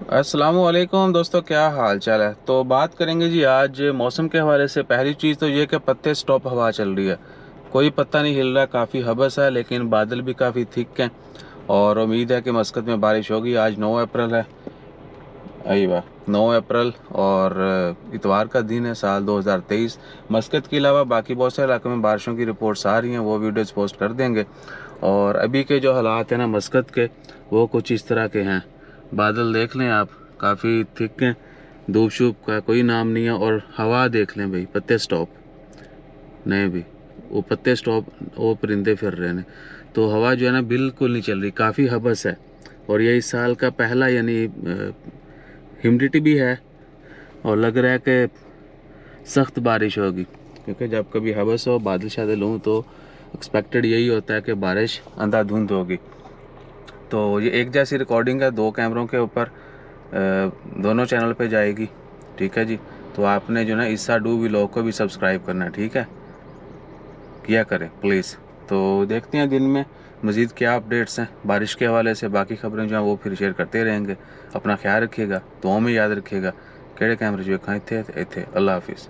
अस्सलामुअलैकुम दोस्तों, क्या हाल चाल है। तो बात करेंगे जी आज मौसम के हवाले से। पहली चीज़ तो ये कि पत्ते स्टॉप हवा चल रही है, कोई पत्ता नहीं हिल रहा, काफ़ी हबस है, लेकिन बादल भी काफ़ी थिक हैं और उम्मीद है कि मस्कत में बारिश होगी। आज 9 अप्रैल है। अयवा 9 अप्रैल और इतवार का दिन है, साल 2023। मस्कत के अलावा बाकी बहुत सारे इलाकों में बारिशों की रिपोर्ट्स आ रही हैं, वो वीडियोस पोस्ट कर देंगे। और अभी के जो हालात हैं ना मस्कत के, वो कुछ इस तरह के हैं। बादल देख लें आप, काफ़ी थिक हैं, धूप शूप का कोई नाम नहीं है। और हवा देख लें भाई, पत्ते स्टॉप नहीं भी, वो पत्ते स्टॉप, वो परिंदे फिर रहे हैं। तो हवा जो है ना बिल्कुल नहीं चल रही, काफ़ी हबस है। और ये इस साल का पहला यानी ह्यूमिडिटी भी है और लग रहा है कि सख्त बारिश होगी, क्योंकि जब कभी हवस हो, बादल शादल हों, तो एक्सपेक्टेड यही होता है कि बारिश अंधाधुंध होगी। तो ये एक जैसी रिकॉर्डिंग है, दो कैमरों के ऊपर, दोनों चैनल पे जाएगी। ठीक है जी। तो आपने जो ना ईसा डू व्लॉग को भी सब्सक्राइब करना है, ठीक है, किया करें प्लीज़। तो देखते हैं दिन में मज़ीद क्या अपडेट्स हैं बारिश के हवाले से। बाकी खबरें जो हैं वो फिर शेयर करते रहेंगे। अपना ख्याल रखिएगा, दुआओं में याद रखिएगा। केड़े कैमरे जो खाए थे। अल्लाह हाफिज़।